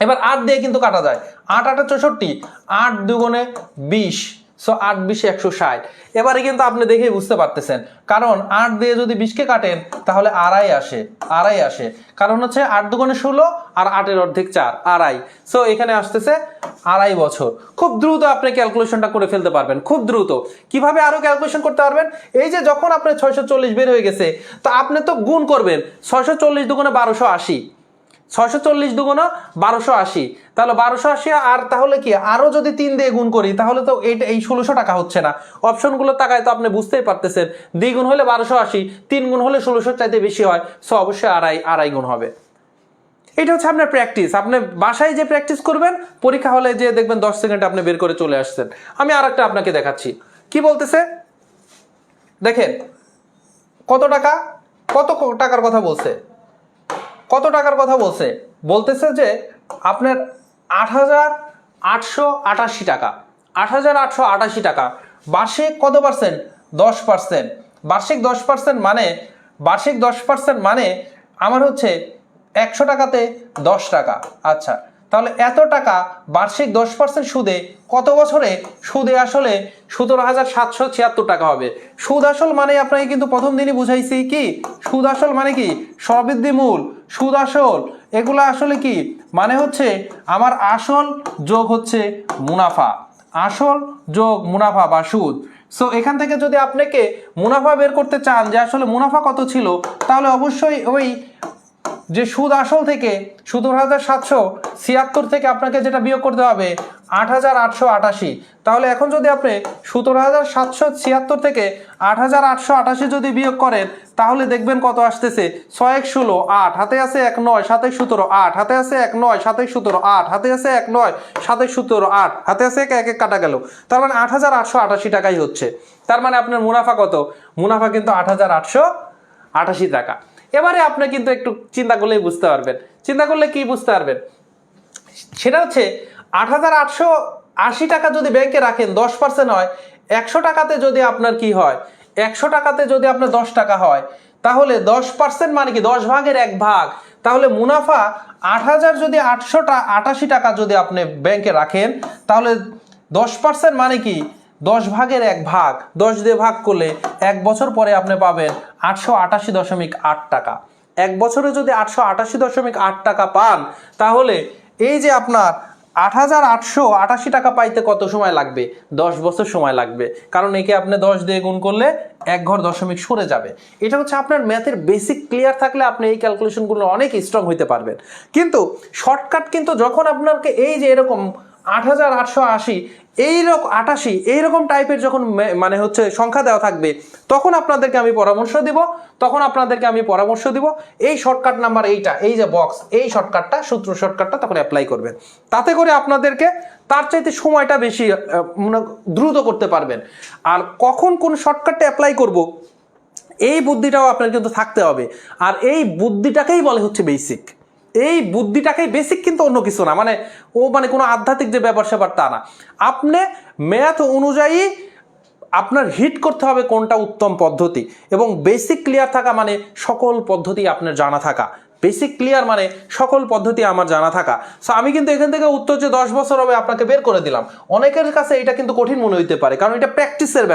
এবার 8 দিয়ে কিন্তু কাটা যায়। 8 8 64, 8 দুগুণে 20। সো 8 20 160। এবারে কিন্তু আপনি দেখেই বুঝতে পারতেছেন, কারণ 8 দিয়ে যদি 20কে কাটেন তাহলে আড়াই আসে, আড়াই আসে। কারণ হচ্ছে 8 দুগুণে 16 আর 8-এর অর্ধেক 4, আড়াই। সো এখানে আসতেছে আড়াই বছর। খুব দ্রুত আপনি ক্যালকুলেশনটা করে ফেলতে পারবেন, খুব দ্রুত। কিভাবে আরো ক্যালকুলেশন করতে পারবেন? এই যে যখন আপনার 640 বের হয়ে গেছে তো আপনি তো গুণ করবেন। 640 দুগুণে 1280, 640 দুগুণ 1280, তাহলে 1280 আর তাহলে কি আরো যদি 3 দিয়ে গুণ করি তাহলে তো এই 1600 টাকা হচ্ছে না। অপশনগুলো তাকায় তো আপনি বুঝতেই পারতেছেন, দ্বিগুণ হলে 1280, 3 গুণ হলে 1600 চাইতে বেশি হয়। সো অবশ্যই আড়াই গুণ হবে। এটা হচ্ছে আপনার প্র্যাকটিস। আপনি বাসায় যে প্র্যাকটিস করবেন, পরীক্ষা হলে যে দেখবেন 10 সেকেন্ডে আপনি বের করে চলে আসছেন। আমি আরেকটা আপনাকে দেখাচ্ছি কি বলতেছে দেখেন। কত টাকা, কত টাকার কথা বলছে, কত টাকার কথা বলছে? বলতেছে যে আপনার 8,888 টাকা, 8,888 টাকা। বার্ষিক কত পার্সেন্ট? 10%। বার্ষিক 10% মানে, বার্ষিক 10% মানে আমার হচ্ছে 100 টাকাতে 10 টাকা। আচ্ছা, তাহলে এত টাকা বার্ষিক 10% সুদে কত বছরে? সুদে আসলে 17,776 টাকা হবে। সুদ আসল মানে আপনাকে কিন্তু প্রথম দিনই বুঝাইছি কি সুদ আসল মানে কি সবৃদ্ধি মূল। সুদ আসল এগুলো আসলে কি মানে হচ্ছে আমার আসল যোগ হচ্ছে মুনাফা, আসল যোগ মুনাফা বা সুদ। সো এখান থেকে যদি আপনাকে মুনাফা বের করতে চান যে আসলে মুনাফা কত ছিল, তাহলে অবশ্যই ওই যে সুদ আসল থেকে 17,776 থেকে আপনাকে যেটা বিয়োগ করতে হবে 8,888। তাহলে এখন যদি আপনি 17,776 থেকে 8,888 যদি বিয়োগ করেন তাহলে দেখবেন কত আসতেছে। 6 × 16 8, হাতে আছে 1 9 7 × 17 8, হাতে আছে 1 9 7 × 17 8, হাতে আছে 1 9 7 × 17 8, হাতে আছে 1 1 কাটা গেল। তার মানে 8,888 টাকাই হচ্ছে। তার মানে আপনার মুনাফা কত? মুনাফা কিন্তু 8,888 টাকা। এবারে আপনি কিন্তু একটু চিন্তা করলেই বুঝতে পারবেন। চিন্তা করলে কি বুঝতে পারবেন? সেটা হচ্ছে 8,880 টাকা যদি ব্যাংকে রাখেন 10% হয়, 100 টাকাতে যদি আপনার কি হয়, 100 টাকাতে যদি আপনার 10 টাকা হয়, তাহলে 10% মানে কি 10 ভাগের 1 ভাগ। তাহলে মুনাফা 8,000 যদি 888 টাকা যদি আপনি ব্যাংকে রাখেন তাহলে 10% মানে কি 10 ভাগের 1 ভাগ, 10 দিয়ে ভাগ করলে 1 বছর পরে আপনি পাবেন 888.8 টাকা। 1 বছরে যদি 888.8 টাকা পান তাহলে এই যে আপনার 8,888 টাকা পাইতে কত সময় লাগবে? 10 বছর সময় লাগবে, কারণ একে আপনি 10 দিয়ে গুণ করলে 1 ঘর দশমিক সরে যাবে। এটা হচ্ছে আপনার ম্যাথের বেসিক ক্লিয়ার থাকলে আপনি এই ক্যালকুলেশনগুলো অনেক স্ট্রং হইতে পারবেন। কিন্তু শর্টকাট কিন্তু যখন আপনাকে এই যে এরকম 8,880 এইরকম 88 এইরকম টাইপের যখন মানে হচ্ছে সংখ্যা দেওয়া থাকবে তখন আপনাদেরকে আমি পরামর্শ দিব এই শর্টকাট নাম্বার এইটা, এই যে বক্স, এই শর্টকাটটা সূত্র শর্টকাটটা তখন অ্যাপ্লাই করবেন। তাতে করে আপনাদেরকে তার চাইতে সময়টা বেশি দ্রুত করতে পারবেন। আর কখন কোন শর্টকাটটা অ্যাপ্লাই করব এই বুদ্ধিটাও আপনার কিন্তু থাকতে হবে। আর এই বুদ্ধিটাকেই বলে হচ্ছে বেসিক। এই বুদ্ধিটাকেই বেসিক, কিন্তু অন্য কিছু না। মানে কোনো আধ্যাত্মিক যে ব্যাপার স্যাপার তা না। আপনি ম্যাথ অনুযায়ী আপনার হিট করতে হবে কোনটা উত্তম পদ্ধতি, এবং বেসিক ক্লিয়ার থাকা মানে সকল পদ্ধতি আপনার জানা থাকা। বেসিক ক্লিয়ার মানে সকল পদ্ধতি আমার জানা থাকা। সো আমি কিন্তু এখান থেকে উত্তর যে 10 বছর হবে আপনাকে বের করে দিলাম। অনেকের কাছে এটা কিন্তু কঠিন মনে হইতে পারে, কারণ এটা প্র্যাকটিসের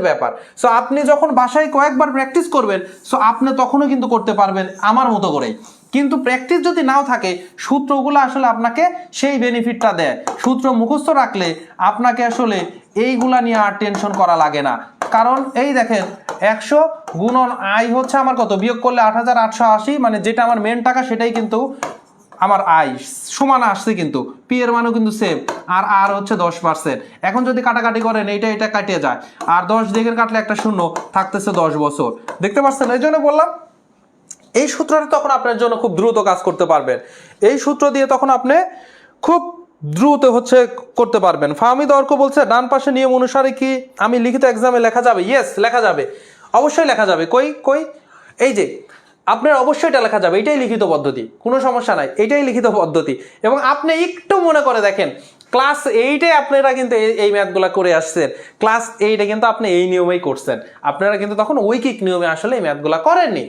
ব্যাপার। সো আপনি যখন বাসায় কয়েকবার প্র্যাকটিস করবেন সো আপনি তখনও কিন্তু করতে পারবেন আমার মতো করেই। কিন্তু প্র্যাকটিস যদি নাও থাকে, সূত্রগুলো আসলে আপনাকে সেই বেনিফিটটা দেয়। সূত্র মুখস্থ রাখলে আপনাকে আসলে এইগুলা নিয়ে আর টেনশন করা লাগে না। কারণ এই দেখেন 100 গুণন আই হচ্ছে আমার কত, বিয়োগ করলে 8,880, মানে যেটা আমার মেন টাকা সেটাই কিন্তু আমার আই সমান আসছে, কিন্তু পি এর মানও কিন্তু সেম। আর হচ্ছে 10%। এখন যদি কাটাকাটি করেন এটা কাটিয়ে যায়, আর 10 দিকের কাটলে একটা শূন্য থাকতেছে 10 বছর। দেখতে পাচ্ছেন? এই জন্য বললাম এই সূত্রটা তখন আপনার জন্য খুব দ্রুত কাজ করতে পারবেন। এই সূত্র দিয়ে তখন আপনি খুব দ্রুত হচ্ছে করতে পারবেন। ফাহমিদ অর্ক বলছে ডান পাশে নিয়ম অনুসারে কি আমি লিখিত এক্সামে লেখা যাবে? ইয়েস, লেখা যাবে, অবশ্যই লেখা যাবে। কই এই যে আপনার অবশ্যই এটা লেখা যাবে, এটাই লিখিত পদ্ধতি, কোনো সমস্যা নাই, এটাই লিখিত পদ্ধতি। এবং আপনি একটু মনে করে দেখেন, ক্লাস 8-এ আপনারা কিন্তু এই ম্যাথগুলো করে আসছেন, ক্লাস 8-এ কিন্তু আপনি এই নিয়মেই করছেন। আপনারা কিন্তু তখন ঐকিক নিয়মে আসলে এই ম্যাথগুলো করেননি।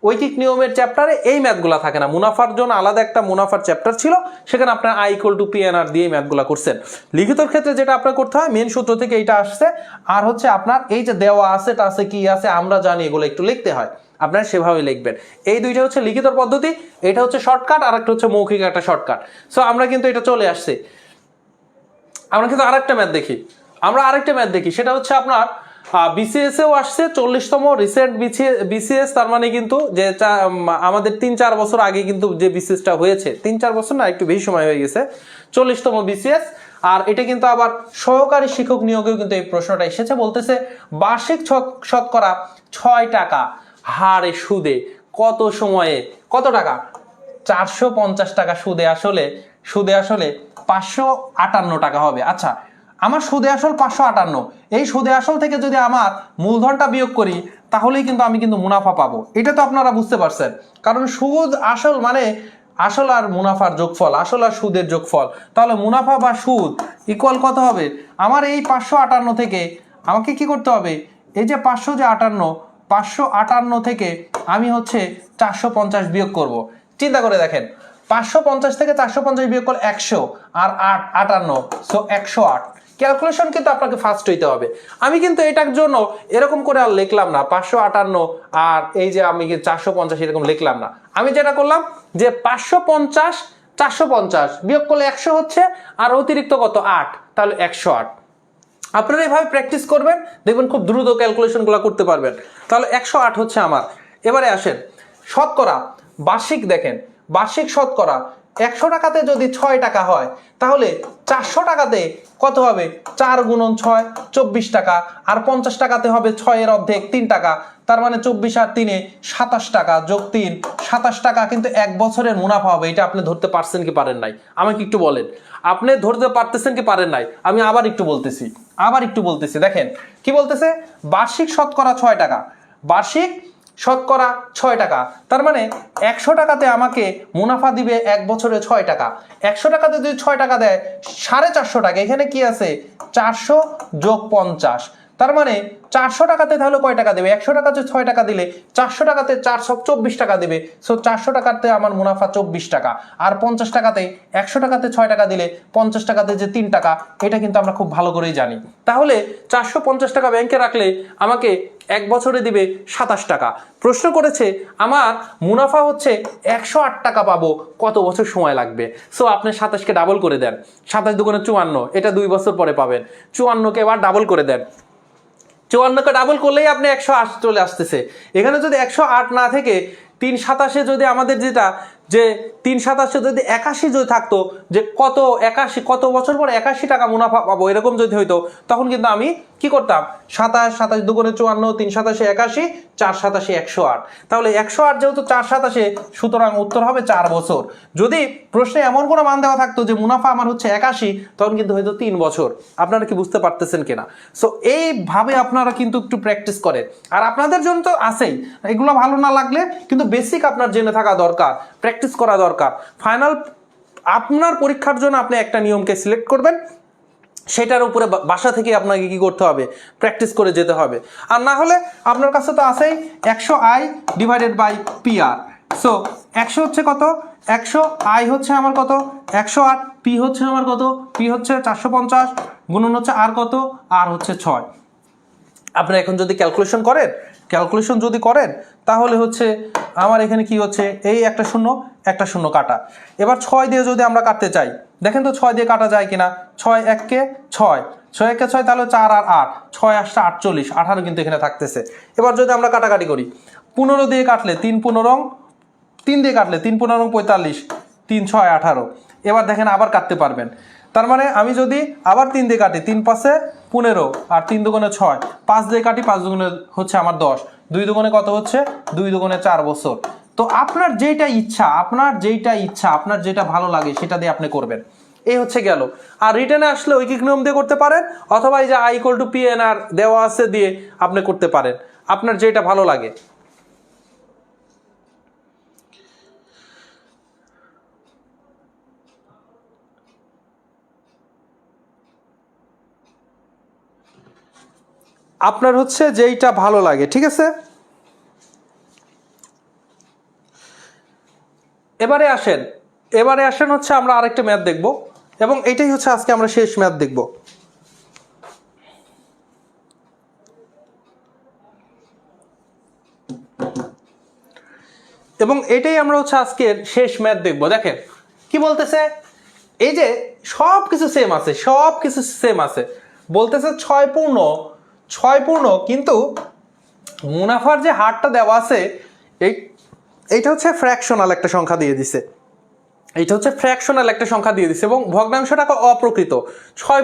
ঐকিক নিয়মের চ্যাপ্টারে এই ম্যাথগুলো থাকে না। মুনাফার জন্য আলাদা একটা মুনাফার চ্যাপ্টার ছিল, সেখানে আপনার I = PNR দিয়ে ম্যাথগুলো করছেন। লিখিতর ক্ষেত্রে যেটা আপনার করতে হয়, মেন সূত্র থেকে এইটা আসছে, আর হচ্ছে আপনার এই যে দেওয়া আছে টাছে কি আছে আমরা জানি, এগুলো একটু লিখতে হয়, আপনারা সেভাবে লিখবেন। এই দুইটা হচ্ছে লিখিত পদ্ধতি, এটা হচ্ছে শর্টকাট, আর একটা হচ্ছে মৌখিক একটা শর্টকাট। সো আমরা কিন্তু এটা চলে আসছে। আমরা কিন্তু আরেকটা ম্যাথ দেখি, সেটা হচ্ছে আপনার বিসিএস এও আসছে 40তম রিসেন্ট বিসিএস। তার মানে কিন্তু যে আমাদের 3-4 বছর আগে কিন্তু যে বিসিএসটা হয়েছে, 3-4 বছর না, একটু বেশি সময় হয়ে গেছে, 40তম বিসিএস। আর এটা কিন্তু আবার সহকারী শিক্ষক নিয়োগেও কিন্তু এই প্রশ্নটা এসেছে। বলতেছে বার্ষিক শতকরা 6 টাকা হারে সুদে কত সময়ে কত টাকা? 450 টাকা সুদে আসলে 558 টাকা হবে। আচ্ছা, আমার সুদে আসল 558, এই সুদে আসল থেকে যদি আমার মূলধনটা বিয়োগ করি তাহলেই কিন্তু আমি কিন্তু মুনাফা পাবো। এটা তো আপনারা বুঝতে পারছেন, কারণ সুদ আসল মানে আসল আর মুনাফার যোগফল, আসল আর সুদের যোগফল। তাহলে মুনাফা বা সুদ ইকুয়াল কত হবে? আমার এই 558 থেকে আমাকে কি করতে হবে? এই যে 558 থেকে আমি হচ্ছে 450 বিয়োগ করব। চিন্তা করে দেখেন, 550 থেকে 450 বিয়োগ করলে 100, আর 58, সো 108। ক্যালকুলেশন কিন্তু আপনাকে ফাস্ট হইতে হবে। আমি কিন্তু এটার জন্য এরকম করে আর লিখলাম না 558 আর এই যে আমি 450 এরকম লিখলাম না। আমি যেটা করলাম যে 550 450 বিয়োগ করলে 100 হচ্ছে, আর অতিরিক্ত কত 8, তাহলে 108। আপনারা এইভাবে প্র্যাকটিস করবেন, দেখবেন খুব দ্রুত ক্যালকুলেশনগুলো করতে পারবেন। তাহলে 108 হচ্ছে আমার। এবারে আসেন শতকরা বার্ষিক দেখেন, বার্ষিক শতকরা 100 টাকাতে যদি 6 টাকা হয় তাহলে 400 টাকাতে কত হবে? 4 গুণন 6 24 টাকা, আর 50 টাকাতে হবে 6 এর অর্ধেক 3 টাকা, তার মানে 24 আর 3 27 টাকা যোগ 3 27 টাকা কিন্তু এক বছরের মুনাফা হবে। এটা আপনি ধরতে পারছেন কি পারেন নাই আমাকে একটু বলেন, আপনি ধরতে পারতেছেন কি পারেন নাই? আমি আবার একটু বলতেছি দেখেন কি বলতেছে, বার্ষিক শতকরা 6 টাকা, বার্ষিক শতকরা 6 টাকা, তার মানে 100 টাকাতে আমাকে মুনাফা দিবে এক বছরে 6 টাকা। 100 টাকাতে যদি 6 টাকা দেয় 450 টাকা, এখানে কি আছে 400 যোগ 50, তার মানে 400 টাকাতে তাহলে কয় টাকা দেবে? 100 টাকাতে 6 টাকা দিলে 400 টাকাতে 424 টাকা দেবে। সো 400 টাকাতে আমার মুনাফা 24 টাকা, আর 50 টাকাতে 100 টাকাতে 6 টাকা দিলে 50 টাকাতে যে 3 টাকা, এটা কিন্তু আমরা খুব ভালো করেই জানি। তাহলে 450 টাকা ব্যাংকে রাখলে আমাকে এক বছরে দিবে 27 টাকা। প্রশ্ন করেছে আমার মুনাফা হচ্ছে 108 টাকা পাবো, কত বছর সময় লাগবে? সো আপনি 27কে ডাবল করে দেন, 27 দুগুণে 54, এটা 2 বছর পরে পাবেন। 54কে এবার ডাবল করে দেন, 54কে ডাবল করলেই আপনি 108 চলে আসতেছে। এখানে যদি 108 না থেকে 327 যদি আমাদের যেটা যে 327 যদি 81 যদি থাকতো, যে কত 81 কত বছর পর 81 টাকা মুনাফা পাবো, এরকম যদি হইতো, তখন কিন্তু আমি কি করতাম 27 দুগুণে 54, 327 81, 427 108, তাহলে 108 যেহেতু 427, সুতরাং উত্তর হবে 4 বছর। যদি প্রশ্নে এমন কোনো মান দেওয়া থাকতো যে মুনাফা আমার হচ্ছে 81, তখন কিন্তু হয়তো 3 বছর। আপনারা কি বুঝতে পারতেছেন কিনা? সো এইভাবে আপনারা কিন্তু একটু প্র্যাকটিস করেন, আর আপনাদের জন্য তো আছেই, এগুলো ভালো না লাগলে কিন্তু বেসিক আপনার জেনে থাকা দরকার, প্র্যাকটিস করা দরকার। ফাইনাল আপনার পরীক্ষার জন্য আপনি একটা নিয়মকে সিলেক্ট করবেন, সেটার উপরে বাসা থেকে আপনাকে কি করতে হবে? প্র্যাকটিস করে যেতে হবে। আর না হলে আপনার কাছে তো আছেই 100i divided by PR। So 100 হচ্ছে কত? 100i হচ্ছে আমার কত? 108, p হচ্ছে আমার কত? p হচ্ছে 450, গুণন হচ্ছে আর কত? আর হচ্ছে 6। আপনি এখন যদি ক্যালকুলেশন যদি করেন তাহলে হচ্ছে আমার এখানে কি হচ্ছে, এই একটা শূন্য কাটা। এবার 6 দিয়ে যদি আমরা কাটতে চাই, দেখেন তো 6 দিয়ে কাটা যায় কিনা। 6 1কে 6, 6 1কে 6, তাহলে 4 আর 8, 6 8 48, 18 কিন্তু এখানে থাকতেছে। এবার যদি আমরা কাটাকাটি করি, 15 দিয়ে কাটলে 3 দিয়ে কাটলে 3 15 45, 3 6 18। এবার দেখেন আবার কাটতে পারবেন, তার মানে আমি যদি আবার 3 দিয়ে কাটি, 3 5 15, আর 3 দুগুণে 6, 5 দিয়ে কাটি, 5 দুগুণে হচ্ছে আমার 10, 2 দুগুণে কত হচ্ছে? 2 দুগুণে 4 বছর। তো আপনার যেটা ইচ্ছা, আপনার যেটা ভালো লাগে সেটা দিয়ে আপনি করবেন। এই হচ্ছে গেল। আর রিটেনে আসলে ঐকিক নিয়ম দিয়ে করতে পারেন, অথবা এই যে i = PNR দেওয়া আছে দিয়ে আপনি করতে পারেন, আপনার যেটা ভালো লাগে। আপনার হচ্ছে যেইটা ভালো লাগে, ঠিক আছে? এবারে আসেন হচ্ছে আমরা আরেকটা ম্যাথ দেখব, এবং এটাই হচ্ছে আজকে আমরা শেষ ম্যাথ দেখব। এবং এটাই আমরা হচ্ছে আজকের শেষ ম্যাথ দেখব। দেখেন কি বলতেছে, এই যে সব কিছু সেম আছে, বলতেছে 6 পূর্ণ, কিন্তু মুনাফার যে হারটা দেওয়া আছে এইটা হচ্ছে ফ্র্যাকশনাল একটা সংখ্যা দিয়ে দিছে, এবং ভগ্নাংশটাকে অপ্রকৃত। 6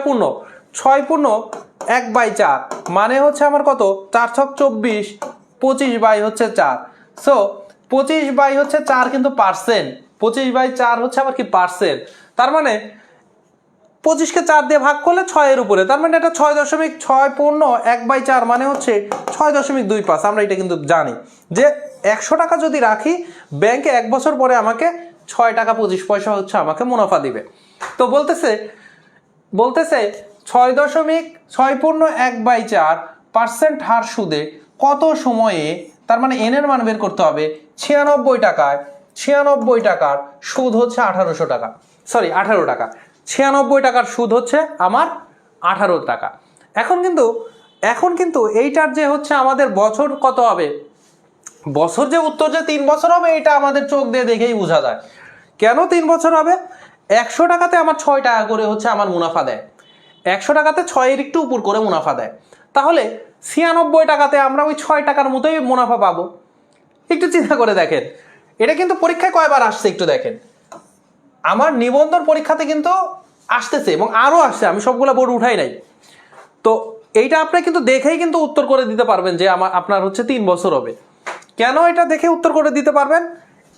পূর্ণ 1/4, মানে হচ্ছে আমার কত? 4 ছক 24, 25 বাই হচ্ছে 4। সো 25 বাই হচ্ছে 4 কিন্তু পার্সেন্ট, 25/4 হচ্ছে আবার কি পার্সেন্ট, তার মানে 25কে 4 দিয়ে ভাগ করলে 6 এর উপরে, তার মানে এটা 6.6 পূর্ণ 1/4, মানে হচ্ছে 6.25। আমরা এটা কিন্তু জানি যে 100 টাকা যদি রাখি ব্যাংকে, এক বছর পরে আমাকে 6 টাকা 25 পয়সা হচ্ছে আমাকে মুনাফা দিবে। তো বলতেছে 6.6 পূর্ণ 1/4% হার সুদে কত সময়ে, তার মানে n এর মান বের করতে হবে। 96 টাকার সুদ হচ্ছে 18 টাকা। 96 টাকার সুদ হচ্ছে আমার 18 টাকা। এখন কিন্তু এইটার যে হচ্ছে আমাদের বছর কত হবে, বছর যে উত্তর যে 3 বছর হবে, এটা আমাদের চোখ দিয়ে দেখেই বোঝা যায়। কেন 3 বছর হবে? 100 টাকাতে আমার 6 টাকা করে হচ্ছে আমার মুনাফা দেয়, 100 টাকাতে 6 এর একটু উপর করে মুনাফা দেয়, তাহলে 96 টাকাতে আমরা ওই 6 টাকার মতোই মুনাফা পাবো। একটু চিন্তা করে দেখেন, এটা কিন্তু পরীক্ষায় কয়বার আসছে একটু দেখেন, আমার নিবন্ধন পরীক্ষাতে কিন্তু আসতেছে এবং আরও আসছে, আমি সবগুলা বোর্ড উঠাই নাই। তো এইটা আপনি কিন্তু দেখেই কিন্তু উত্তর করে দিতে পারবেন যে আপনার হচ্ছে 3 বছর হবে। কেন এটা দেখে উত্তর করে দিতে পারবেন?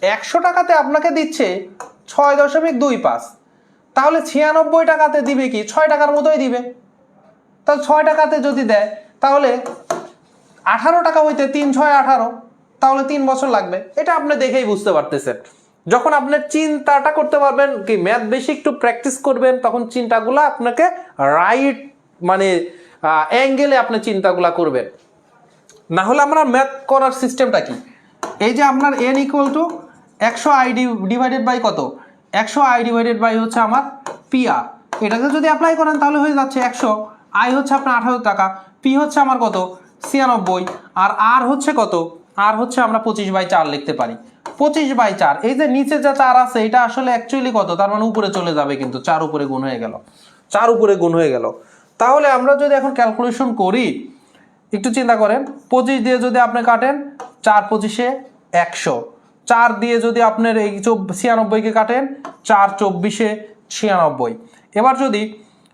100 টাকাতে আপনাকে দিচ্ছে 6.25, তাহলে 96 টাকাতে দিবে কি 6 টাকার মতোই দিবে। তাহলে 6 টাকাতে যদি দেয় তাহলে 18 টাকা হইতে 3 6 18, তাহলে 3 বছর লাগবে। এটা আপনি দেখেই বুঝতে পারতেছেন। যখন আপনার চিন্তাটা করতে পারবেন কি, ম্যাথ বেশি একটু প্র্যাকটিস করবেন, তখন চিন্তাগুলো আপনাকে রাইট মানে অ্যাঙ্গেলে আপনি চিন্তাগুলো করবেন। না হলে আমরা ম্যাথ করার সিস্টেমটা কি, এই যে আপনার n equal to 100i divided by কত, 100i ডিভাইডেড বাই হচ্ছে আমার PR, এটাকে যদি অ্যাপ্লাই করেন তাহলে হয়ে যাচ্ছে 100, i হচ্ছে আপনার 18 টাকা, p হচ্ছে আমার কত 96, আর r হচ্ছে কত, r হচ্ছে আমরা 25/4 লিখতে পারি। 25/4, এই যে নিচে যা 4 আছে এটা আসলে অ্যাকচুয়ালি কত, তার মানে উপরে চলে যাবে, কিন্তু 4 উপরে গুণ হয়ে গেল, 4 উপরে গুণ হয়ে গেল। তাহলে আমরা যদি এখন ক্যালকুলেশন করি, একটু চিন্তা করেন, 25 দিয়ে যদি আপনি কাটেন 4 25-এ 100, 4 দিয়ে যদি আপনার এই 96কে কাটেন 4 24-এ 96। এবার যদি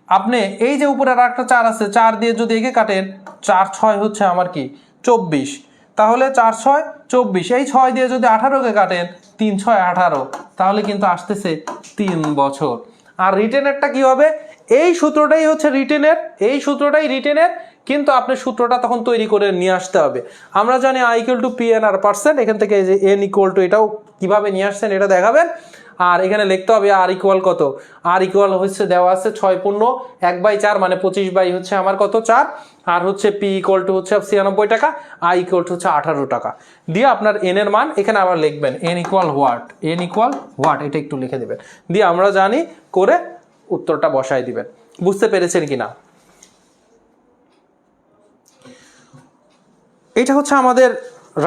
আপনি এই যে উপরে আর একটা 4 আছে, 4 দিয়ে যদি একে কাটেন 4 6 হচ্ছে আমার কি 24, তাহলে 4 6 24, এই 6 দিয়ে যদি 18কে কাটেন 3 6 18, তাহলে কিন্তু আসতেছে 3 বছর। আর রিটেনেরটা কি হবে, এই সূত্রটাই হচ্ছে রিটেনের, এই সূত্রটাই রিটেনের, কিন্তু আপনি সূত্রটা তখন তৈরি করে নিয়ে আসতে হবে। আমরা জানি i ইকুয়াল টু PNR%, এখান থেকে এই যে n ইকুয়াল টু এটাও কিভাবে নিয়ে আসছেন এটা দেখাবেন। আর এখানে লিখতে হবে r ইকুয়াল কত, r ইকুয়াল হচ্ছে দেওয়া আছে 6 পূর্ণ 1/4 মানে 25 বাই হচ্ছে আমার কত 4, আর হচ্ছে p ইকুয়াল টু হচ্ছে 96 টাকা, i ইকুয়াল টু হচ্ছে 18 টাকা দিয়ে আপনার n এর মান এখানে আবার লিখবেন n equal what, n equal what, এটা একটু লিখে দেবেন, দিয়ে আমরা জানি করে উত্তরটা বসাই দিবেন। বুঝতে পেরেছেন কিনা? এটা হচ্ছে আমাদের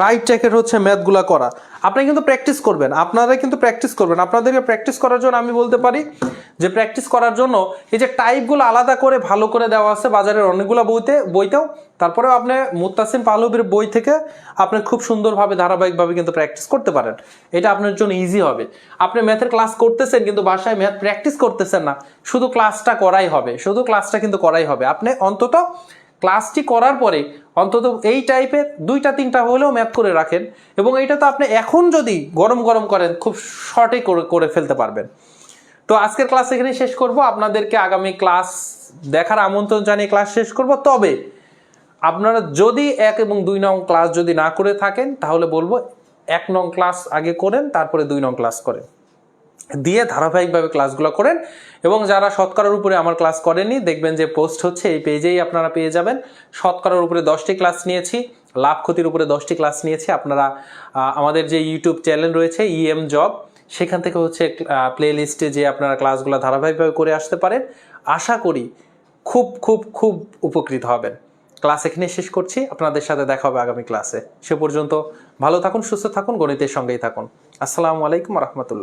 রাইট ট্র্যাকের হচ্ছে ম্যাথগুলো করা। আপনি কিন্তু প্র্যাকটিস করবেন, আপনারা কিন্তু প্র্যাকটিস করবেন। আপনাদেরকে প্র্যাকটিস করার জন্য আমি বলতে পারি যে প্র্যাকটিস করার জন্য এই যে টাইপগুলো আলাদা করে ভালো করে দেওয়া আছে বাজারের অনেকগুলো বইতেও, তারপরেও আপনি মুত্তাসিম পাহলবির বই থেকে আপনি খুব সুন্দরভাবে ধারাবাহিকভাবে কিন্তু প্র্যাকটিস করতে পারেন। এটা আপনার জন্য ইজি হবে। আপনি ম্যাথের ক্লাস করতেছেন কিন্তু বাসায় ম্যাথ প্র্যাকটিস করতেছেন না, শুধু ক্লাসটা করাই হবে, শুধু ক্লাসটা কিন্তু করাই হবে। আপনি অন্তত ক্লাসটি করার পরে অন্তত এই টাইপের 2টা 3টা হলেও ম্যাথ করে রাখেন, এবং এইটা তো আপনি এখন যদি গরম গরম করেন খুব শর্টে করে ফেলতে পারবেন। তো আজকের ক্লাস এখানে শেষ করব, আপনাদেরকে আগামী ক্লাস দেখার আমন্ত্রণ জানিয়ে ক্লাস শেষ করব। তবে আপনারা যদি 1 এবং 2 নং ক্লাস যদি না করে থাকেন তাহলে বলবো 1 নং ক্লাস আগে করেন, তারপরে 2 নং ক্লাস করেন, দিয়ে ধারাবাহিকভাবে ক্লাসগুলো করেন। এবং যারা শতকরার উপরে আমার ক্লাস করেনি, দেখবেন যে পোস্ট হচ্ছে এই পেজেই আপনারা পেয়ে যাবেন। শতকরার উপরে 10টি ক্লাস নিয়েছি, লাভ ক্ষতির উপরে 10টি ক্লাস নিয়েছি। আপনারা আমাদের যে ইউটিউব চ্যানেল রয়েছে EM জব, সেখান থেকে হচ্ছে প্লে লিস্টে যে আপনারা ক্লাসগুলো ধারাবাহিকভাবে করে আসতে পারেন। আশা করি খুব খুব খুব উপকৃত হবেন। ক্লাস এখানে শেষ করছি, আপনাদের সাথে দেখা হবে আগামী ক্লাসে। সে পর্যন্ত ভালো থাকুন, সুস্থ থাকুন, গণিতের সঙ্গেই থাকুন। আসসালামু আলাইকুম রহমতুল্লাহ।